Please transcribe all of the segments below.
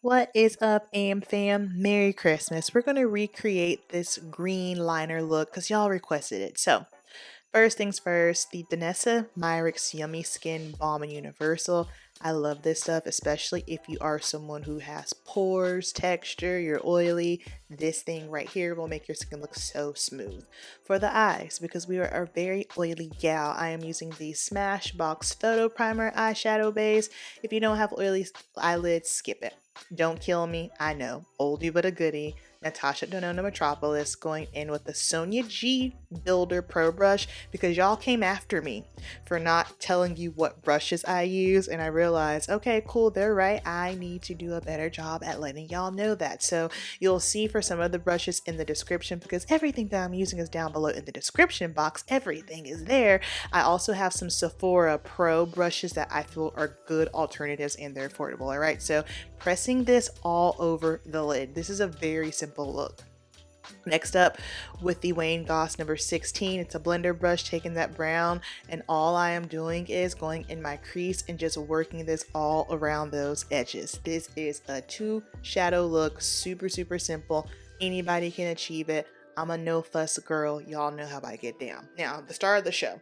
What is up, Am fam? Merry Christmas. We're going to recreate this green liner look because y'all requested it. So, first things first, the Danessa Myricks Yummy Skin Balm and Universal. I love this stuff, especially if you are someone who has pores, texture, you're oily. This thing right here will make your skin look so smooth. For the eyes, because we are a very oily gal, I am using the Smashbox Photo Primer eyeshadow base. If you don't have oily eyelids, skip it. Don't kill me, I know. Oldie but a goodie. Natasha Denona Metropolis going in with the Sonia G Builder Pro Brush because y'all came after me for not telling you what brushes I use, and I realized, okay, cool, they're right. I need to do a better job at letting y'all know that. So you'll see for some of the brushes in the description because everything that I'm using is down below in the description box. Everything is there. I also have some Sephora Pro brushes that I feel are good alternatives and they're affordable. All right, so pressing this all over the lid. This is a very simple look. Next up, with the Wayne Goss number 16, it's a blender brush, taking that brown, and all I am doing is going in my crease and just working this all around those edges. This is a two shadow look, super simple. Anybody can achieve it. I'm a no fuss girl. Y'all know how I get down. Now, the star of the show,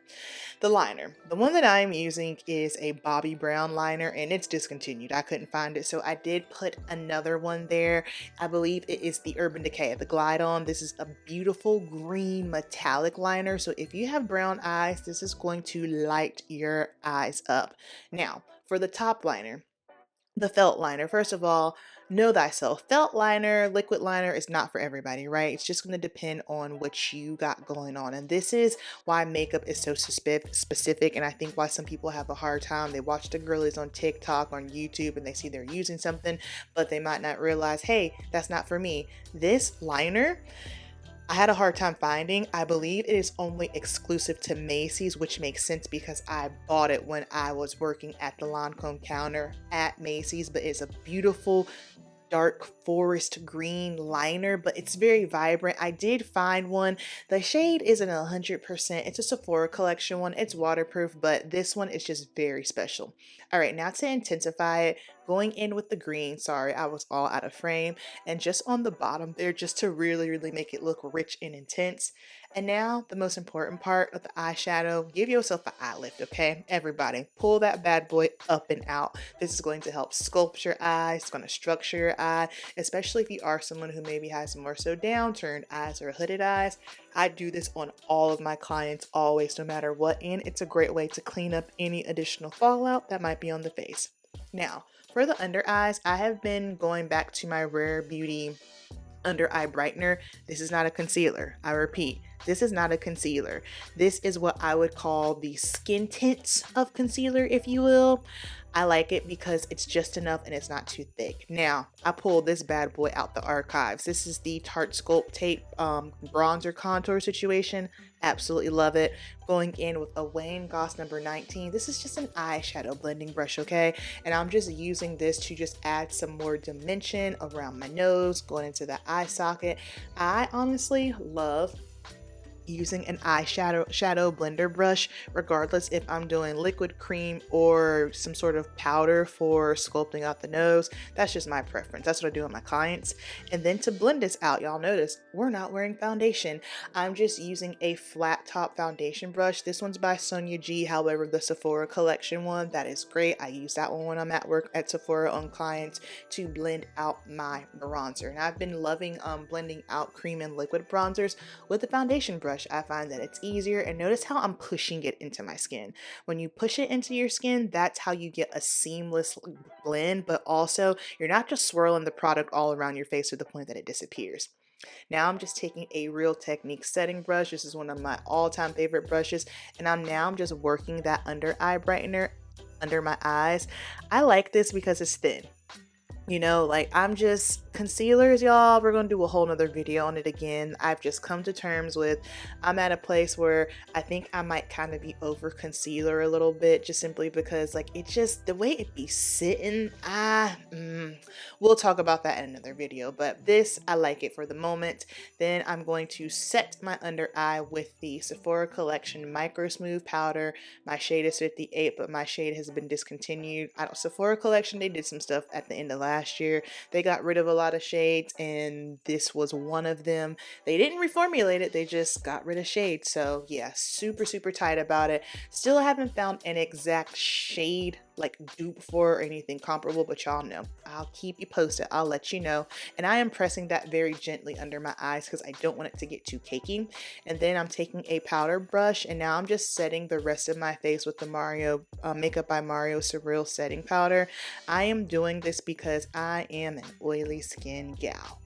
the liner. The one that I'm using is a Bobbi Brown liner and it's discontinued. I couldn't find it, so I did put another one there. I believe it is the Urban Decay, the Glide On. This is a beautiful green metallic liner. So if you have brown eyes, this is going to light your eyes up. Now, for the top liner, the felt liner. First of all, know thyself. Felt liner, liquid liner is not for everybody, right? It's just going to depend on what you got going on. And this is why makeup is so specific. And I think why some people have a hard time. They watch the girlies on TikTok, on YouTube, and they see they're using something, but they might not realize, hey, that's not for me. This liner, I had a hard time finding. I believe it is only exclusive to Macy's, which makes sense because I bought it when I was working at the Lancome counter at Macy's, but it's a beautiful dark forest green liner, but it's very vibrant. I did find one. The shade isn't 100%. It's a Sephora collection one. It's waterproof, but this one is just very special. All right, now to intensify it, going in with the green. Sorry, I was all out of frame. And just on the bottom there, just to really make it look rich and intense. And now the most important part of the eyeshadow, give yourself an eye lift, okay? Everybody, pull that bad boy up and out. This is going to help sculpt your eyes. It's going to structure your eye, especially if you are someone who maybe has more so downturned eyes or hooded eyes. I do this on all of my clients always, no matter what, and it's a great way to clean up any additional fallout that might be on the face. Now, for the under eyes, I have been going back to my Rare Beauty under eye brightener. This is not a concealer. I repeat, this is not a concealer. This is what I would call the skin tints of concealer, if you will. I like it because it's just enough and it's not too thick. Now, I pulled this bad boy out the archives. This is the Tarte Sculpt Tape bronzer contour situation. Absolutely love it. Going in with a Wayne Goss number 19. This is just an eyeshadow blending brush, okay? And I'm just using this to just add some more dimension around my nose, going into the eye socket. I honestly love using an eyeshadow blender brush, regardless if I'm doing liquid cream or some sort of powder for sculpting out the nose. That's just my preference. That's what I do with my clients. And then to blend this out, y'all notice we're not wearing foundation. I'm just using a flat top foundation brush. This one's by Sonia G. However, the Sephora collection one, that is great. I use that one when I'm at work at Sephora on clients to blend out my bronzer. And I've been loving blending out cream and liquid bronzers with the foundation brush. I find that it's easier, and notice how I'm pushing it into my skin. When you push it into your skin, that's how you get a seamless blend, but also you're not just swirling the product all around your face to the point that it disappears. Now I'm just taking a Real Technique setting brush. This is one of my all-time favorite brushes, and I'm just working that under eye brightener under my eyes. I like this because it's thin. You know, like I'm just concealers, y'all. We're gonna do a whole nother video on it again. I've just come to terms with, I'm at a place where I think I might kind of be over concealer a little bit, just simply because like it just, the way it be sitting, We'll talk about that in another video, but this, I like it for the moment. Then I'm going to set my under eye with the Sephora Collection Microsmooth powder. My shade is 58, but my shade has been discontinued. I don't, Sephora Collection, they did some stuff at the end of last year. They got rid of a lot of shades, and this was one of them. They didn't reformulate it, they just got rid of shades. So yeah, super, super tight about it. Still haven't found an exact shade like dupe for or anything comparable, but y'all know I'll keep you posted. I'll let you know. And I am pressing that very gently under my eyes because I don't want it to get too cakey. And then I'm taking a powder brush, and now I'm just setting the rest of my face with the Makeup by Mario Surreal setting powder. I am doing this because I am an oily skin gal.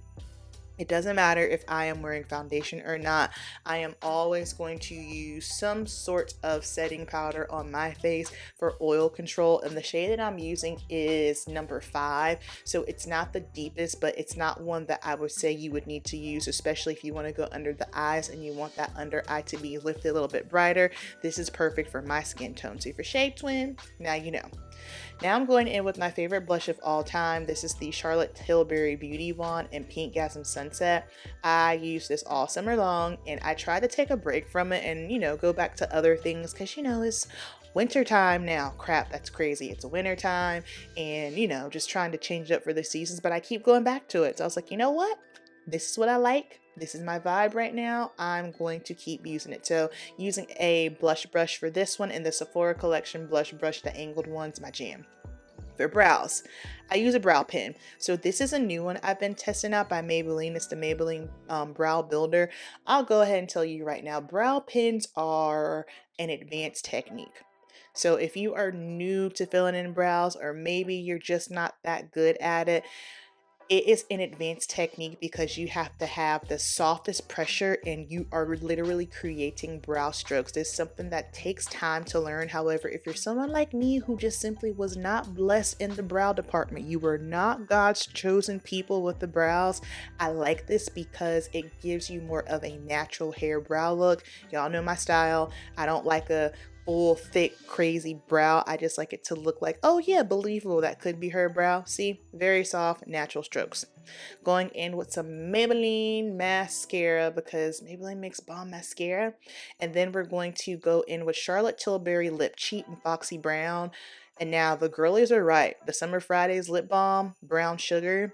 It doesn't matter if I am wearing foundation or not. I am always going to use some sort of setting powder on my face for oil control. And the shade that I'm using is number 5. So it's not the deepest, but it's not one that I would say you would need to use, especially if you want to go under the eyes and you want that under eye to be lifted a little bit brighter. This is perfect for my skin tone. So if you're shade twin, now you know. Now I'm going in with my favorite blush of all time. This is the Charlotte Tilbury Beauty Wand in Pinkgasm Sunset. I use this all summer long, and I try to take a break from it and, you know, go back to other things because, you know, it's winter time now. Crap, that's crazy. It's winter time, and, you know, just trying to change it up for the seasons, but I keep going back to it. So I was like, you know what? This is what I like. This is my vibe right now. I'm going to keep using it. So using a blush brush for this one, and the Sephora Collection blush brush, the angled one's my jam. For brows, I use a brow pen. So this is a new one I've been testing out by Maybelline. It's the Maybelline Brow Builder. I'll go ahead and tell you right now, brow pens are an advanced technique. So if you are new to filling in brows, or maybe you're just not that good at it, it is an advanced technique because you have to have the softest pressure and you are literally creating brow strokes. This is something that takes time to learn. However, if you're someone like me who just simply was not blessed in the brow department, you were not God's chosen people with the brows, I like this because it gives you more of a natural hair brow look. Y'all know my style. I don't like a full, thick, crazy brow. I just like it to look like, oh yeah, believable, that could be her brow. See, very soft, natural strokes. Going in with some Maybelline mascara because Maybelline makes bomb mascara. And then we're going to go in with Charlotte Tilbury Lip Cheat in Foxy Brown. And now the girlies are right. The Summer Fridays lip balm, brown sugar,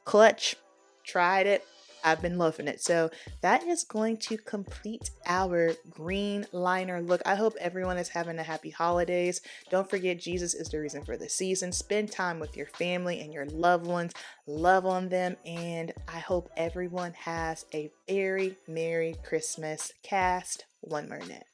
clutch, tried it. I've been loving it. So that is going to complete our green liner look. I hope everyone is having a happy holidays. Don't forget, Jesus is the reason for the season. Spend time with your family and your loved ones. Love on them. And I hope everyone has a very Merry Christmas. Cast one more net.